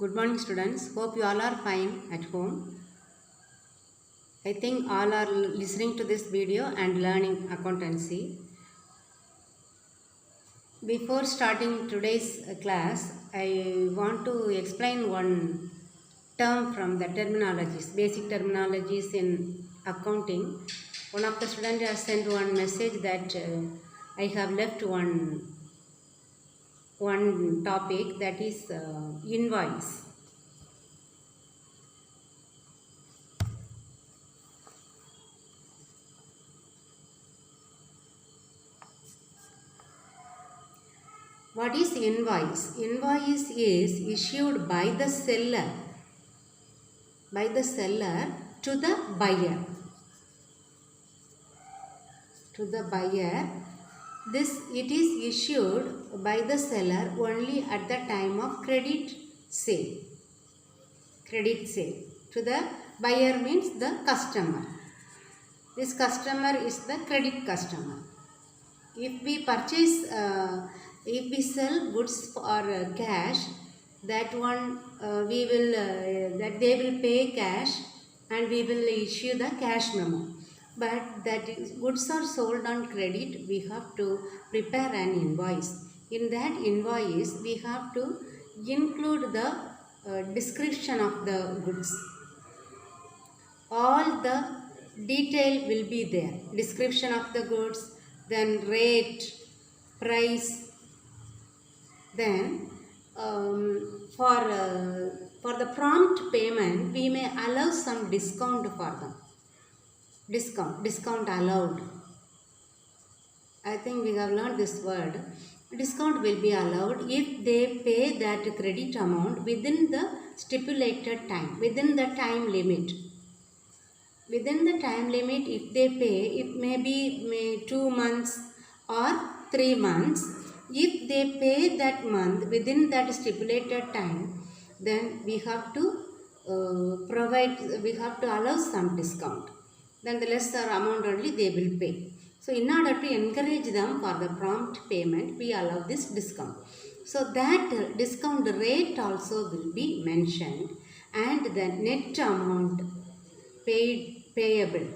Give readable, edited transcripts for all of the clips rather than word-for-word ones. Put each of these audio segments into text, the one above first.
Good morning, students. Hope you all are fine at home. I think all are listening to this video and learning accountancy. Before starting today's class, I want to explain one term from the terminologies, basic terminologies in accounting. One of the students has sent one message that I have left one topic, that is invoice. What is invoice? Invoice is issued by the seller to the buyer. It is issued by the seller only at the time of credit sale. To the buyer means the customer. This customer is the credit customer. If we purchase, if we sell goods for cash, that one that they will pay cash and we will issue the cash memo. But that goods are sold on credit, we have to prepare an invoice. In that invoice, we have to include the description of the goods. All the detail will be there. Description of the goods, then rate, price. Then for the prompt payment, we may allow some discount for them. Discount allowed. I think we have learned this word. Discount will be allowed if they pay that credit amount within the stipulated time, within the time limit. Within the time limit, if they pay, it may be 2 months or 3 months. If they pay that month within that stipulated time, then we have to allow some discount. Then the lesser amount only they will pay. So in order to encourage them for the prompt payment, we allow this discount. So that discount rate also will be mentioned, and the net amount payable,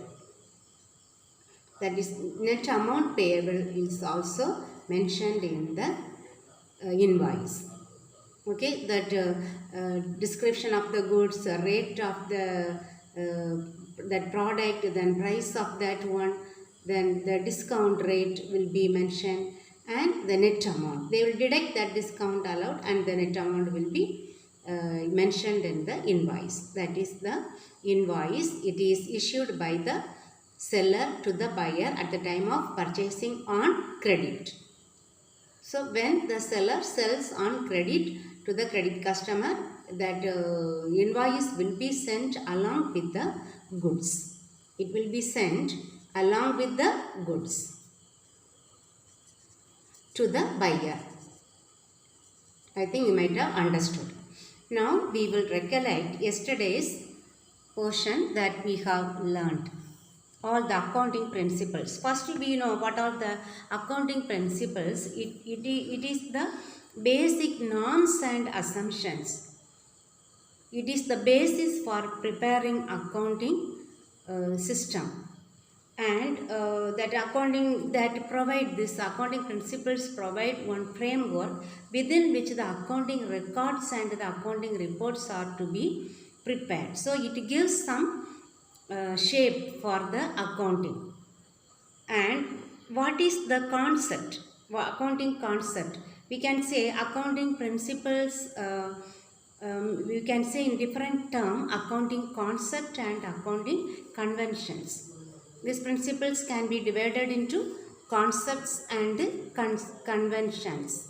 that is net amount payable, is also mentioned in the invoice. Okay, that description of the goods, rate of the that product, then price of that one, then the discount rate will be mentioned, and the net amount. They will deduct that discount allowed, and the net amount will be mentioned in the invoice. That is the invoice. It is issued by the seller to the buyer at the time of purchasing on credit. So when the seller sells on credit to the credit customer, that invoice will be sent along with the goods. It will be sent along with the goods to the buyer. I think you might have understood. Now we will recollect yesterday's portion that we have learned. All the accounting principles. First, we know what are the accounting principles. It is the basic norms and assumptions. It is the basis for preparing accounting system, and that provide this accounting principles provide one framework within which the accounting records and the accounting reports are to be prepared. So it gives some shape for the accounting. And what is the concept? Accounting concept. We can say accounting principles. We can say in different terms, accounting concept and accounting conventions. These principles can be divided into concepts and conventions.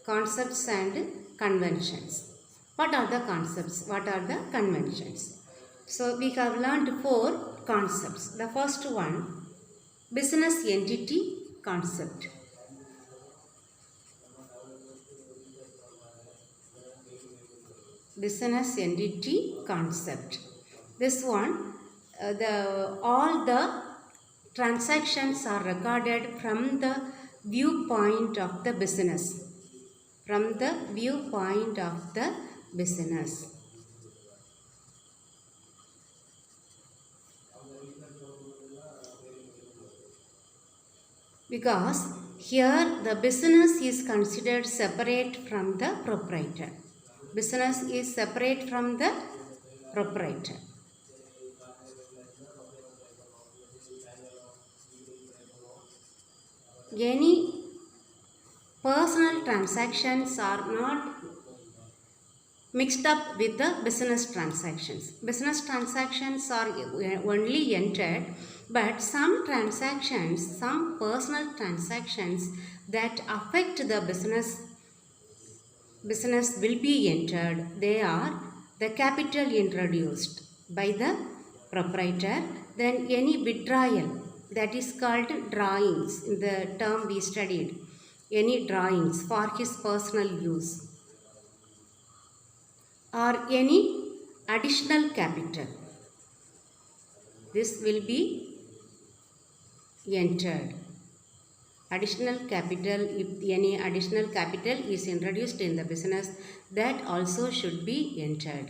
Concepts and conventions. What are the concepts? What are the conventions? So we have learned 4 concepts. The first one, business entity concept. Business entity concept. This one, all the transactions are recorded from the viewpoint of the business. From the viewpoint of the business. Because here the business is considered separate from the proprietor. Business is separate from the proprietor. Any personal transactions are not mixed up with the business transactions. Business transactions are only entered, but some transactions, some personal transactions that affect the business will be entered. They are the capital introduced by the proprietor, then any withdrawal, that is called drawings in the term we studied, any drawings for his personal use, or any additional capital. This will be entered. Additional capital, if any additional capital is introduced in the business, that also should be entered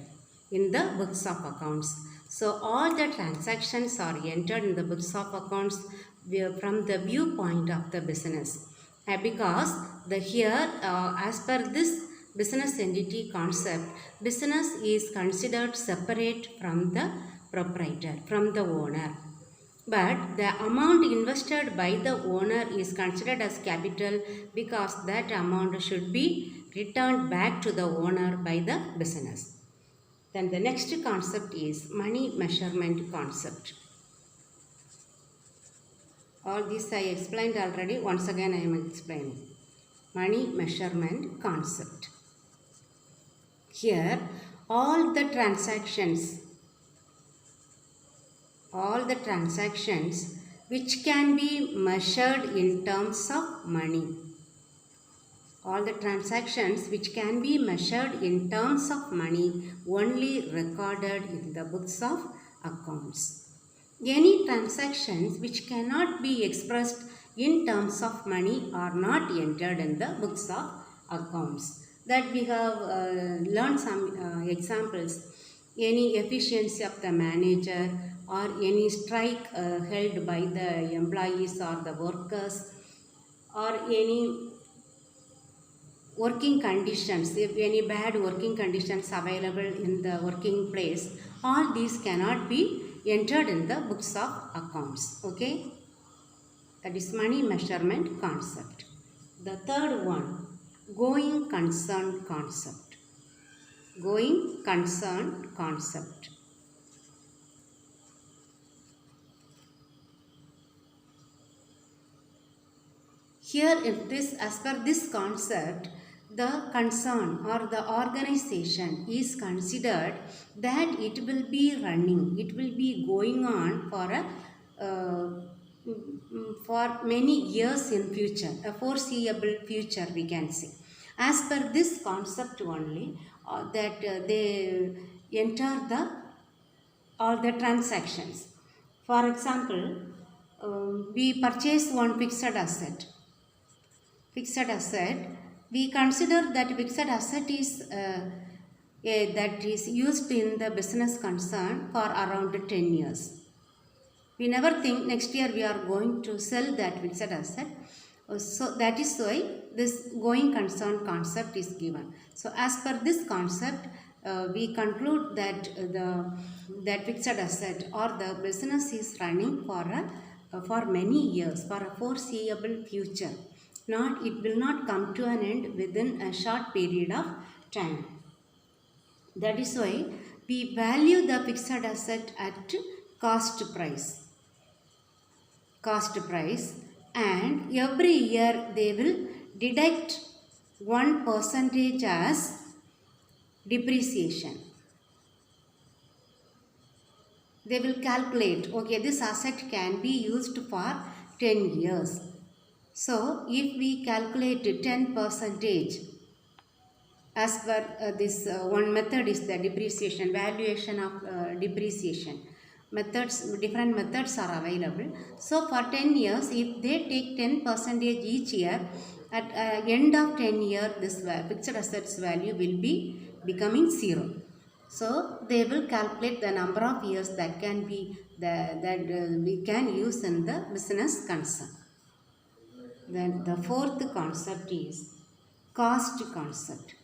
in the books of accounts. So all the transactions are entered in the books of accounts from the viewpoint of the business. Because here as per this business entity concept, business is considered separate from the proprietor, from the owner. But the amount invested by the owner is considered as capital because that amount should be returned back to the owner by the business. Then the next concept is money measurement concept. All this I explained already. Once again I am explaining. Money measurement concept. Here all the transactions which can be measured in terms of money. All the transactions which can be measured in terms of money only recorded in the books of accounts. Any transactions which cannot be expressed in terms of money are not entered in the books of accounts. That we have learned some examples. Any efficiency of the manager, or any strike held by the employees or the workers, or any working conditions, if any bad working conditions available in the working place, all these cannot be entered in the books of accounts. Okay, that is money measurement concept. The third one, going concern concept. Going concern concept. Here, as per this concept, the concern or the organization is considered that it will be running, it will be going on for many years in future, a foreseeable future we can say. As per this concept only, that they enter all the transactions. For example, we purchase one fixed asset. We consider that fixed asset is that is used in the business concern for around 10 years. We never think next year we are going to sell that fixed asset. So that is why this going concern concept is given. So as per this concept, we conclude that that fixed asset or the business is running for many years, for a foreseeable future. It will not come to an end within a short period of time. That is why we value the fixed asset at cost price. And every year they will deduct 1% as depreciation. They will calculate, okay, this asset can be used for 10 years. So, if we calculate 10%, as per this one method is the depreciation, valuation of depreciation. different methods are available. So for 10 years, if they take 10% each year, at end of 10 year, this fixed assets value will be becoming 0. So they will calculate the number of years that can be we can use in the business concern. Then the fourth concept is cost concept.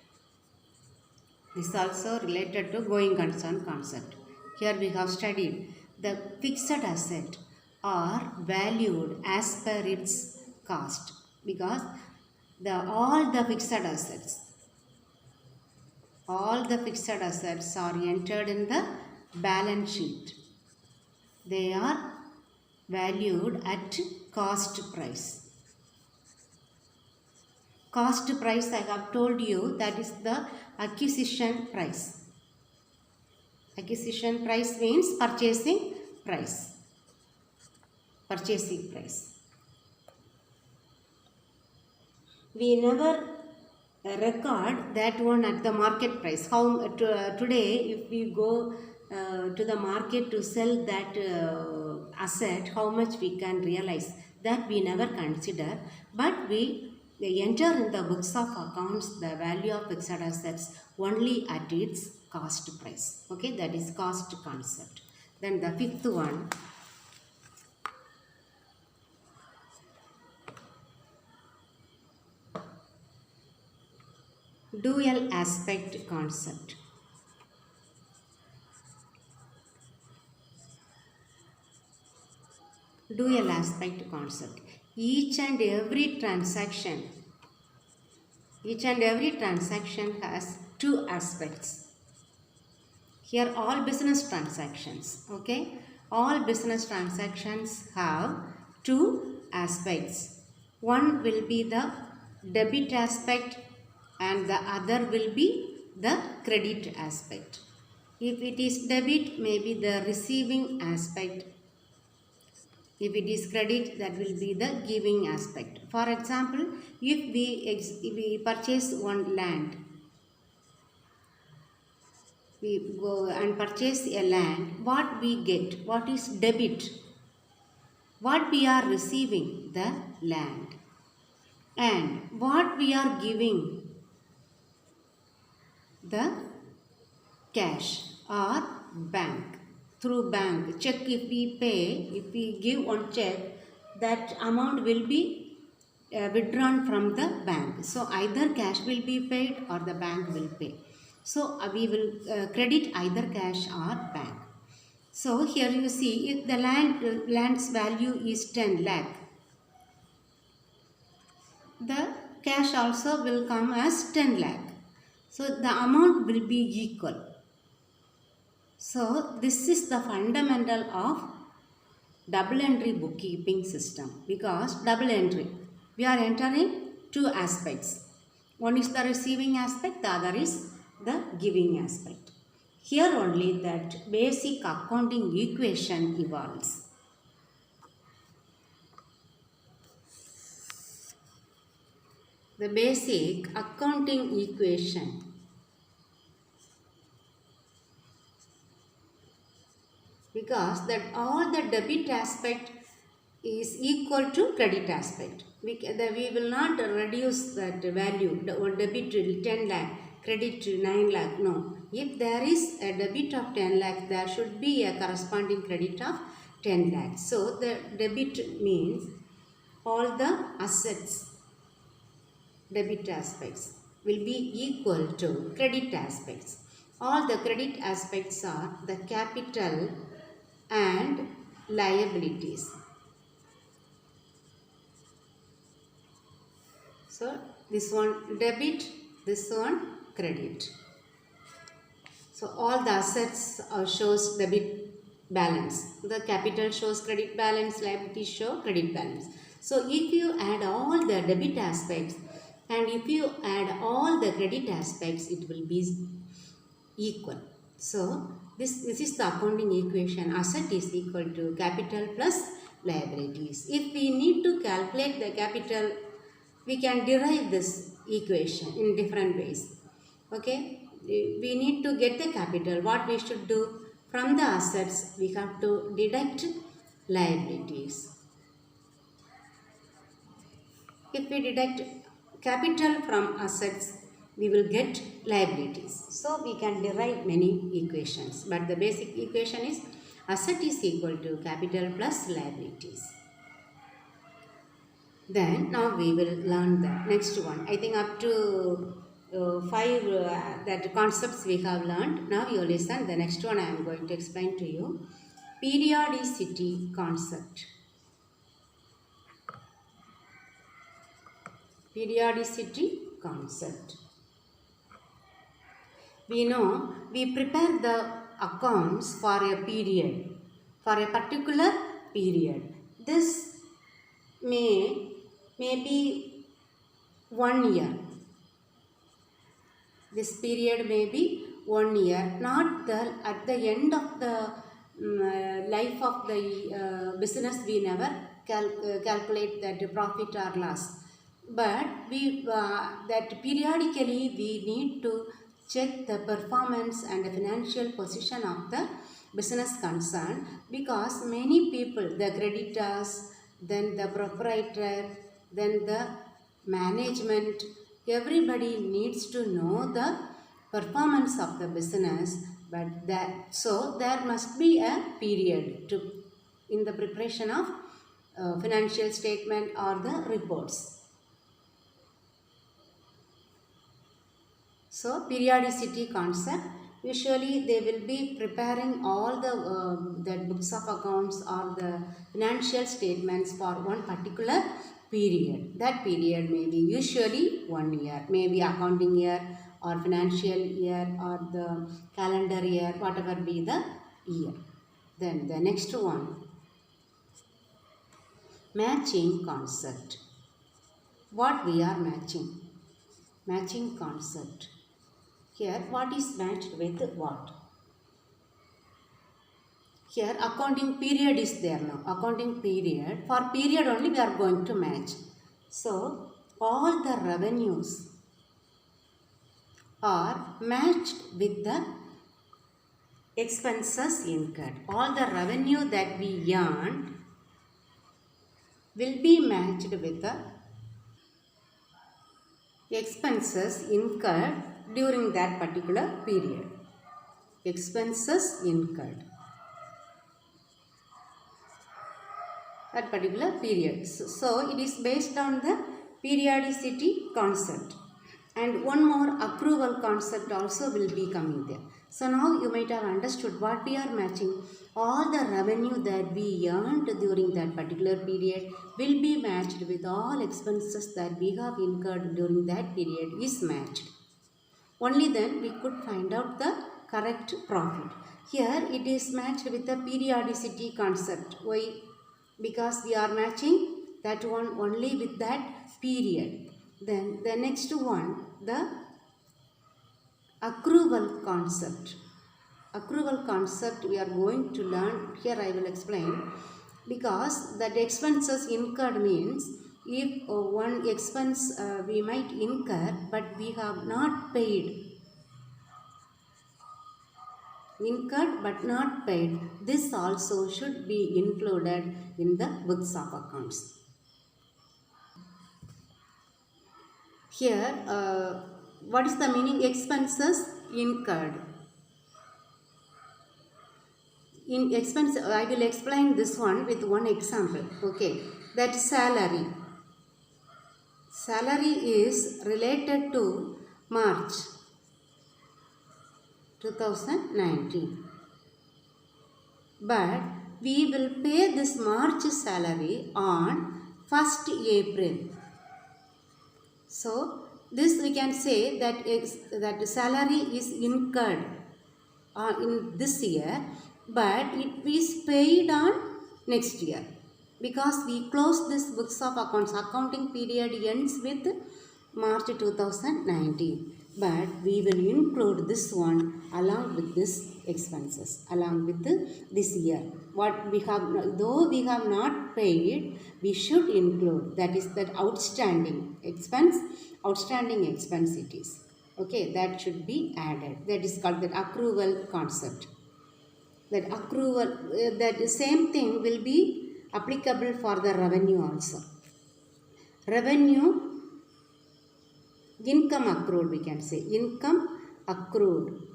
This is also related to going concern concept. Here we have studied the fixed asset are valued as per its cost, because all the fixed assets are entered in the balance sheet. They are valued at cost price. Cost price, I have told you, that is the acquisition price. Acquisition price means purchasing price. Purchasing price. We never record that one at the market price. Today, if we go to the market to sell that asset, how much we can realize, that we never consider, but we enter in the books of accounts the value of fixed assets only at its cost price. Okay, that is cost concept. Then the fifth one, dual aspect concept. Dual aspect concept. Each and every transaction has two aspects. Here all business transactions, okay? All business transactions have two aspects. One will be the debit aspect and the other will be the credit aspect. If it is debit, maybe the receiving aspect. If it is credit, that will be the giving aspect. For example, if we purchase one land, we go and purchase a land, what we get? What is debit? What we are receiving? The land. And what we are giving? The cash or bank. Through bank. Check, if we pay, if we give one check, that amount will be withdrawn from the bank. So either cash will be paid or the bank will pay. So we will credit either cash or bank. So here you see, if the land's value is 10 lakh, the cash also will come as 10 lakh. So the amount will be equal. So this is the fundamental of double entry bookkeeping system, because double entry, we are entering two aspects. One is the receiving aspect, the other is the giving aspect. Here only that basic accounting equation evolves. The basic accounting equation. Because that all the debit aspect is equal to credit aspect. We will not reduce that value, debit to 10 lakh, credit to 9 lakh, no. If there is a debit of 10 lakh, there should be a corresponding credit of 10 lakh. So the debit means all the assets, debit aspects, will be equal to credit aspects. All the credit aspects are the capital and liabilities. So this one debit, this one credit. So all the assets shows debit balance. The capital shows credit balance, liabilities show credit balance. So if you add all the debit aspects and if you add all the credit aspects, it will be equal. So this is the accounting equation. Asset is equal to capital plus liabilities. If we need to calculate the capital, we can derive this equation in different ways. Okay, we need to get the capital. What we should do? From the assets, we have to deduct liabilities. If we deduct capital from assets, we will get liabilities. So we can derive many equations. But the basic equation is asset is equal to capital plus liabilities. Then now we will learn the next one. I think up to 5 that concepts we have learned. Now you listen. The next one I am going to explain to you. Periodicity concept. Periodicity concept. We know we prepare the accounts for a period, for a particular period. This may be 1 year. This period may be 1 year. Not at the end of the life of the business we never calculate that profit or loss. But that periodically we need to check the performance and the financial position of the business concern, because many people, the creditors, then the proprietor, then the management, everybody needs to know the performance of the business. But so there must be a period in the preparation of financial statement or the reports. So periodicity concept, usually they will be preparing all the books of accounts or the financial statements for one particular period. That period may be usually 1 year, maybe accounting year or financial year or the calendar year, whatever be the year. Then the next one, matching concept. What we are matching? Matching concept. Here, what is matched with what? Here, accounting period is there now. Accounting period. For period only we are going to match. So, all the revenues are matched with the expenses incurred. All the revenue that we earned will be matched with the expenses incurred during that particular period. Expenses incurred. That particular period. So it is based on the periodicity concept. And one more accrual concept also will be coming there. So now you might have understood what we are matching. All the revenue that we earned during that particular period will be matched with all expenses that we have incurred during that period is matched. Only then we could find out the correct profit. Here it is matched with the periodicity concept. Why? Because we are matching that one only with that period. Then the next one, the accrual concept. Accrual concept we are going to learn. Here I will explain. Because that expenses incurred means if one expense we might incur but we have not paid. Incurred but not paid. This also should be included in the books of accounts. Here, what is the meaning? Expenses incurred. In expense, I will explain this one with one example. Okay, that salary. Salary is related to March 2019. But we will pay this March salary on 1st April. So this we can say that salary is incurred in this year, but it is paid on next year. Because we close this books of accounts, accounting period ends with March 2019. But we will include this one along with this expenses, along with this year. What we have, though we have not paid, we should include, that is that outstanding expense it is. Okay, that should be added. That is called the accrual concept. that accrual, that same thing will be applicable for the revenue also. Revenue, income accrued, we can say income accrued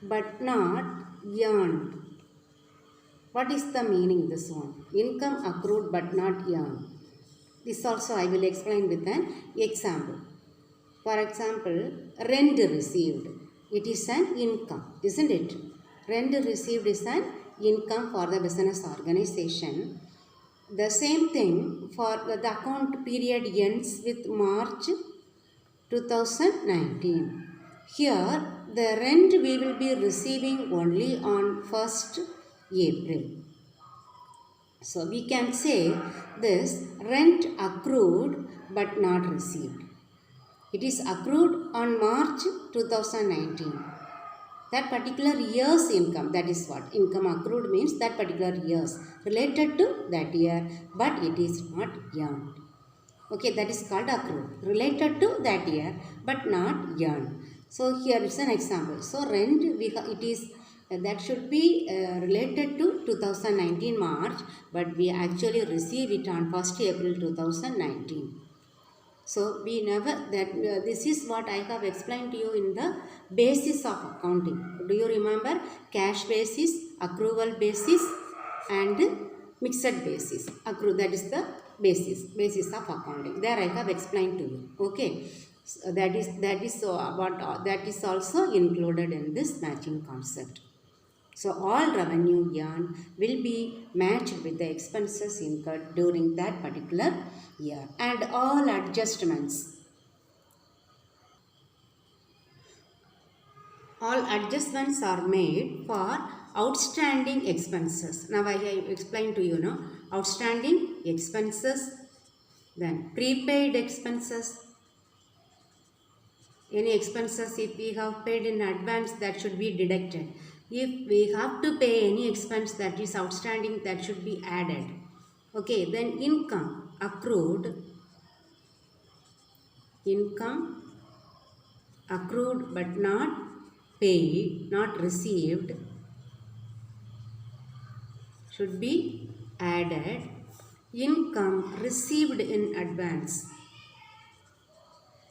but not earned. What is the meaning this one? Income accrued but not earned. This also I will explain with an example. For example, rent received. It is an income, isn't it? Rent received is an income for the business organization. The same thing for the account period ends with March 2019. Here the rent we will be receiving only on 1st April. So we can say this rent accrued but not received. It is accrued on March 2019. That particular year's income, that is what income accrued means, that particular year's related to that year, but it is not earned. Okay, that is called accrued, related to that year but not earned. So here is an example. So rent it is that should be related to 2019 March, but we actually receive it on 1st April 2019. So we never, that this is what I have explained to you in the basis of accounting. Do you remember? Cash basis, accrual basis and mixed basis. Accrue, that is the basis of accounting. There I have explained to you. Okay. So that is also included in this matching concept. So all revenue earned will be matched with the expenses incurred during that particular year, and all adjustments are made for outstanding expenses. Now I explained to you, outstanding expenses, then prepaid expenses. Any expenses if we have paid in advance, that should be deducted. If we have to pay any expense that is outstanding, that should be added. Okay, then income accrued but not paid, not received, should be added. Income received in advance.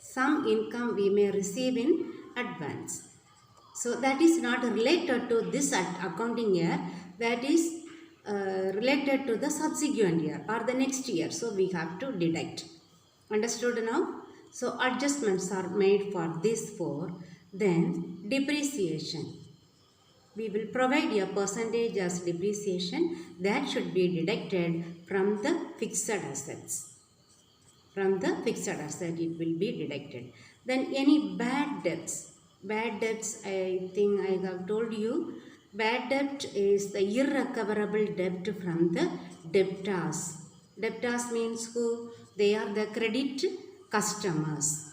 Some income we may receive in advance. So that is not related to this accounting year, that is related to the subsequent year or the next year. So we have to deduct. Understood now? So adjustments are made for these four. Then depreciation. We will provide a percentage as depreciation that should be deducted from the fixed assets. From the fixed asset it will be deducted. Then any bad debts. Bad debts, I think I have told you, bad debt is the irrecoverable debt from the debtors. Debtors means who? They are the credit customers.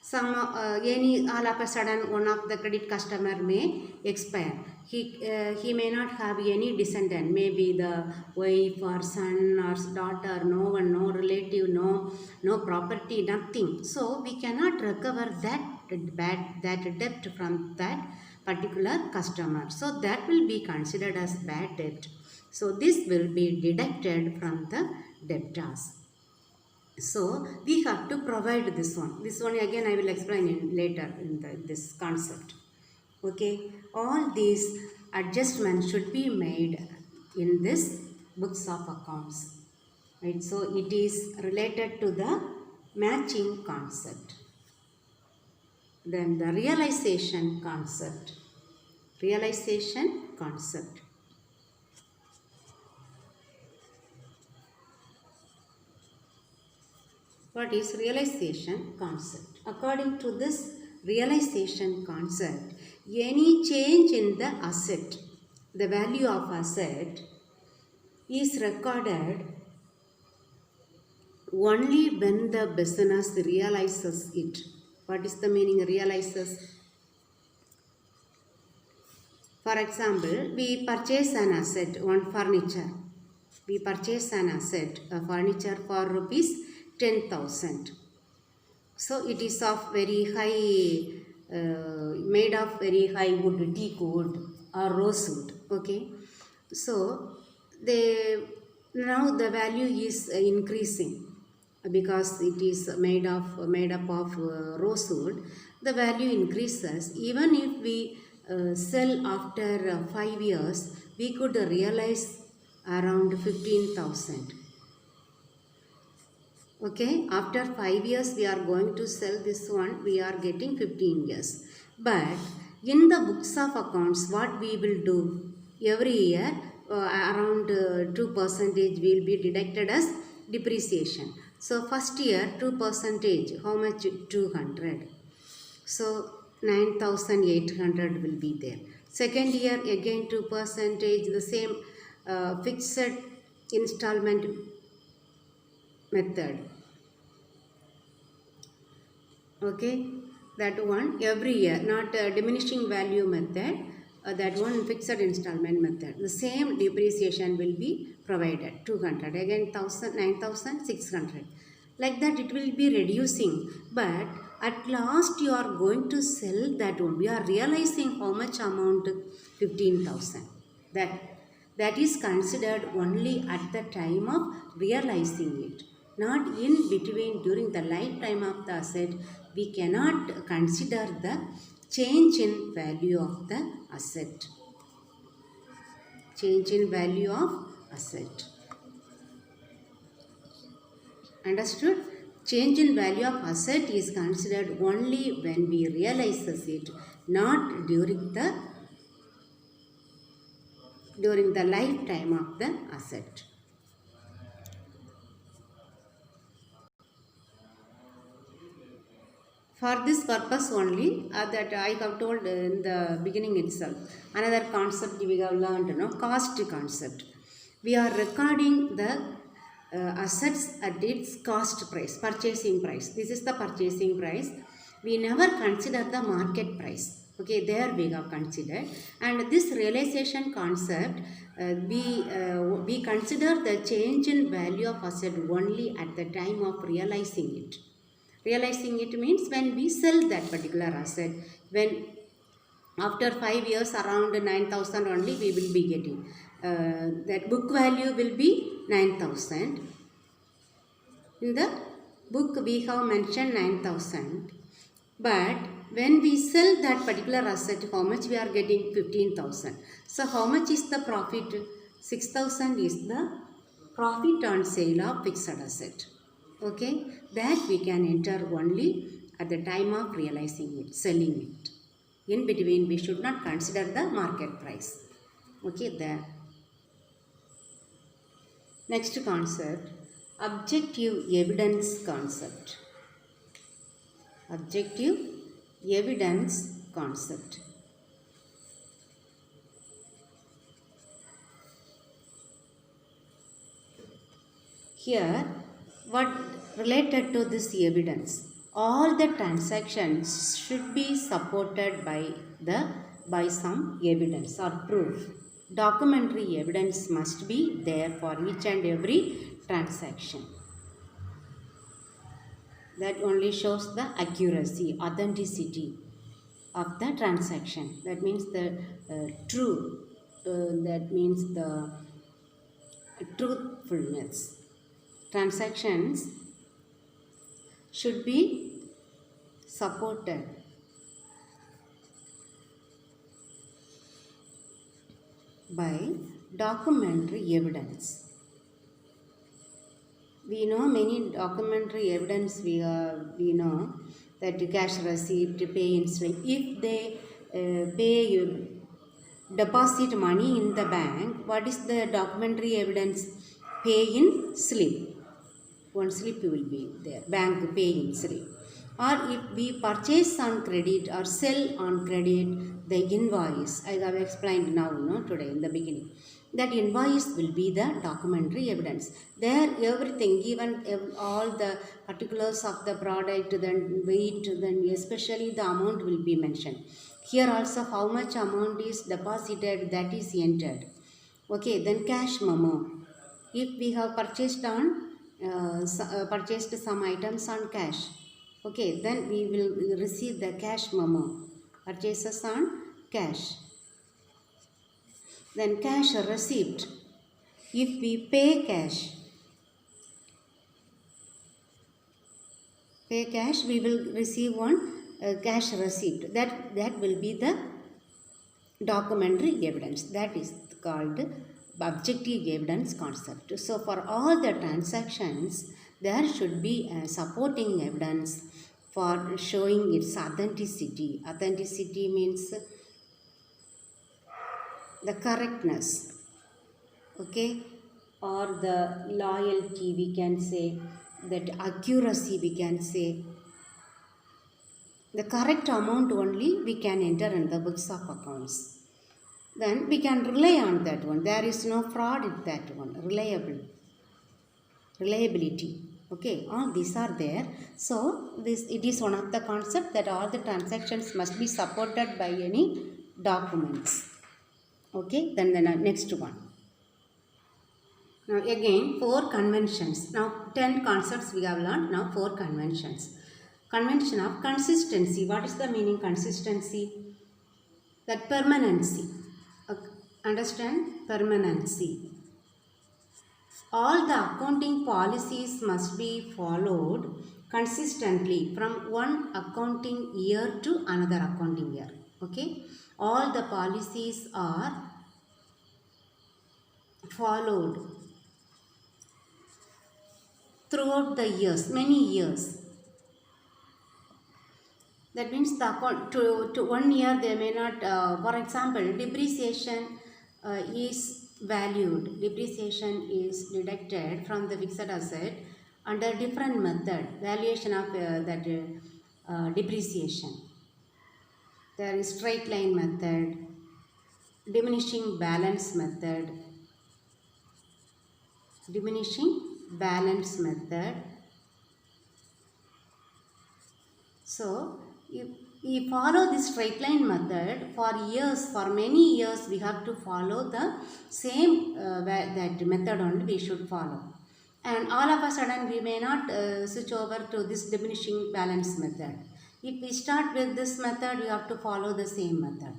Some all of a sudden one of the credit customer may expire. He may not have any descendant, maybe the wife or son or daughter, no one, no relative, no property, nothing. So we cannot recover that debt from that particular customer. So that will be considered as bad debt. So this will be deducted from the debtors. So we have to provide this one. This one again I will explain later in this concept. Okay, all these adjustments should be made in this books of accounts. Right, so it is related to the matching concept. Then the realization concept. What is realization concept? According to this realization concept, any change in the asset, the value of asset, is recorded only when the business realizes it. What is the meaning realizes? For example, we purchase an asset, one furniture. We purchase an asset, a furniture for rupees 10,000. So it is of very high made of very high wood, teak wood or rosewood. Okay, so they now the value is increasing because it is made up of rosewood. The value increases. Even if we sell after 5 years, we could realize around 15,000. Okay, after 5 years we are going to sell this one, we are getting 15 years. But in the books of accounts, what we will do every year, around 2 percentage will be deducted as depreciation. So first year 2 percentage, how much? 200. So 9,800 will be there. Second year again 2 percentage, the same fixed installment method. Okay, that one every year, not diminishing value method, that one fixed installment method. The same depreciation will be provided, 200, again 1,000, 9,600. Like that it will be reducing, but at last you are going to sell that one. We are realizing how much amount? 15,000. That is considered only at the time of realizing it, not in between. During the lifetime of the asset, we cannot consider the change in value of the asset. Change in value of asset. Understood? Change in value of asset is considered only when we realizes it, not during the lifetime of the asset. For this purpose only, that I have told in the beginning itself, another concept we have learned, cost concept. We are recording the assets at its cost price, purchasing price. This is the purchasing price. We never consider the market price. Okay, there we have considered. And this realization concept, we consider the change in value of asset only at the time of realizing it. Realizing it means when we sell that particular asset, when after 5 years around 9,000 only we will be getting. That book value will be 9,000. In the book we have mentioned 9,000. But when we sell that particular asset, how much we are getting? 15,000. So how much is the profit? 6,000 is the profit on sale of fixed asset. Okay, that we can enter only at the time of realizing it, selling it. In between, we should not consider the market price. Okay, there. Next concept, objective evidence concept. Objective evidence concept. Here, what related to this evidence? All the transactions should be supported by some evidence or proof. Documentary evidence must be there for each and every transaction. That only shows the accuracy, authenticity of the transaction. That means the true. That means the truthfulness. Transactions should be supported by documentary evidence. We know many documentary evidence. We know that cash receipt, pay in slip. If they deposit money in the bank, what is the documentary evidence? Pay in slip. One slip will be there, bank pay in slip. Or if we purchase on credit or sell on credit, the invoice, I have explained now, today in the beginning. That invoice will be the documentary evidence. There everything, given all the particulars of the product, then weight, then especially the amount will be mentioned. Here also how much amount is deposited, that is entered. Okay, then cash memo. If we have purchased some items on cash, Okay, then we will receive the cash memo. Purchases on cash. Then cash receipt. If we pay cash, we will receive one cash receipt. That will be the documentary evidence. That is called objective evidence concept. So for all the transactions, there should be a supporting evidence for showing its authenticity. Authenticity means the correctness, okay, or the loyalty, we can say, that accuracy, we can say. The correct amount only we can enter in the books of accounts. Then we can rely on that one. There is no fraud in that one. Reliability. Okay, all these are there. So it is one of the concept that all the transactions must be supported by any documents. Okay, then the next one. Now again 4 conventions. Now 10 concepts we have learned. Now 4 conventions. Convention of consistency. What is the meaning consistency? That permanency. Understand? Permanency. All the accounting policies must be followed consistently from one accounting year to another accounting year. Okay? All the policies are followed throughout the years, many years. That means the account to 1 year they may not, for example, depreciation is valued. Depreciation is deducted from the fixed asset under different method, valuation of that depreciation. There is straight line method, diminishing balance method, So, if we follow this straight line method for years, for many years we have to follow the same that method only we should follow. And all of a sudden we may not switch over to this diminishing balance method. If we start with this method, you have to follow the same method.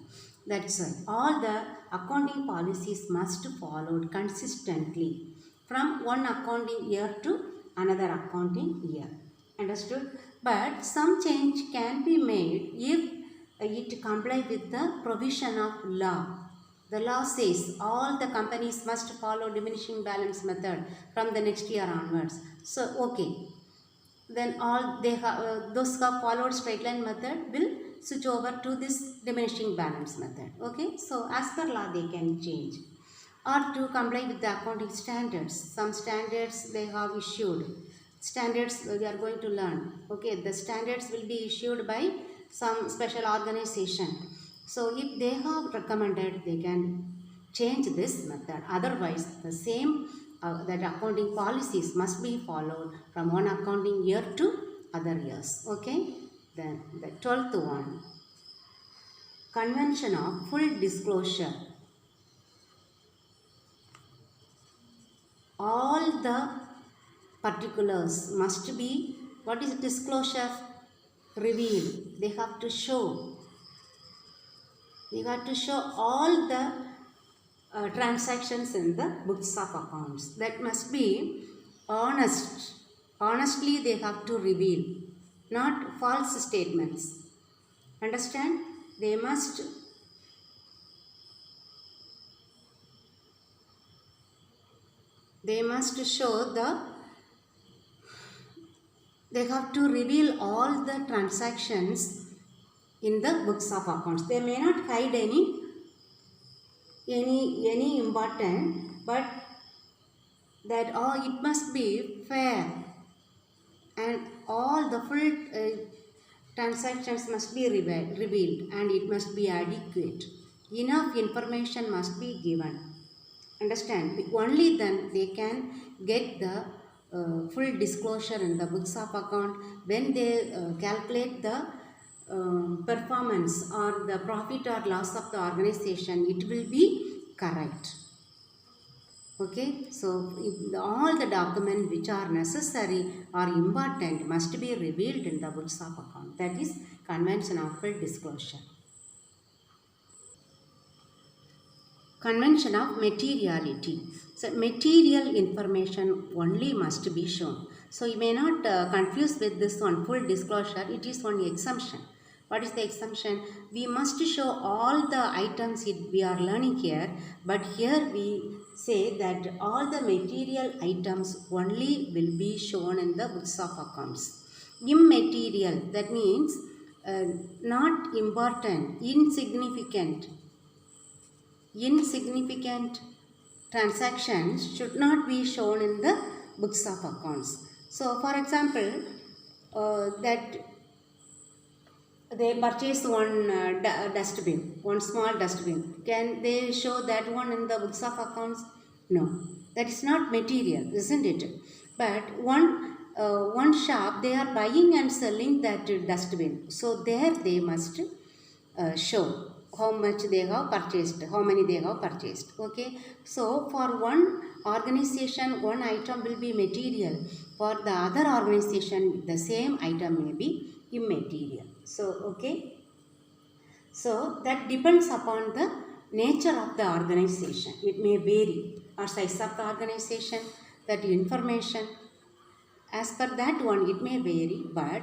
That's why all the accounting policies must be followed consistently from one accounting year to another accounting year. Understood? But some change can be made if it complies with the provision of law. The law says all the companies must follow diminishing balance method from the next year onwards. So, okay. Then all they have, those who have followed straight line method will switch over to this diminishing balance method. Okay. So, as per law they can change. Or to comply with the accounting standards. Some standards they have issued. Standards we are going to learn. Okay, the standards will be issued by some special organization. So if they have recommended, they can change this method. Otherwise, the same that accounting policies must be followed from one accounting year to other years. Okay, then the 12th one, convention of full disclosure. All the particulars must be, what is disclosure? Reveal. They have to show. They have to show all the transactions in the books of accounts. That must be honest. Honestly they have to reveal, not false statements. Understand? They must show they have to reveal all the transactions in the books of accounts. They may not hide any important, but that it must be fair and all the full transactions must be revealed and it must be adequate. Enough information must be given. Understand? Only then they can get the full disclosure in the books of account. When they calculate the performance or the profit or loss of the organization, it will be correct. Okay, so all the documents which are necessary or important must be revealed in the books of account. That is convention of full disclosure. Convention of materiality. So material information only must be shown. So you may not confuse with this one full disclosure. It is one exemption. What is the exemption? We must show all the items we are learning here, but here we say that all the material items only will be shown in the books of accounts. Immaterial, that means not important, insignificant transactions should not be shown in the books of accounts. So for example, that they purchase one dustbin, one small dustbin. Can they show that one in the books of accounts? No, that is not material, isn't it? But one shop, they are buying and selling that dustbin. So there they must show how much they have purchased, how many they have purchased. Okay, so for one organization, one item will be material. For the other organization, the same item may be immaterial. So okay, so that depends upon the nature of the organization. It may vary, or size of the organization, that information, as per that one it may vary, but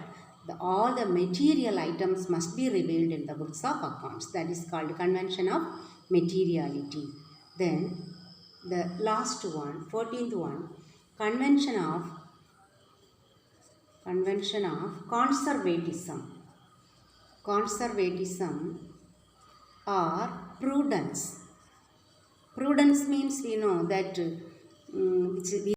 all the material items must be revealed in the books of accounts. That is called convention of materiality. Then the last one, 14th one, convention of conservatism. Conservatism or prudence. Prudence means we know that we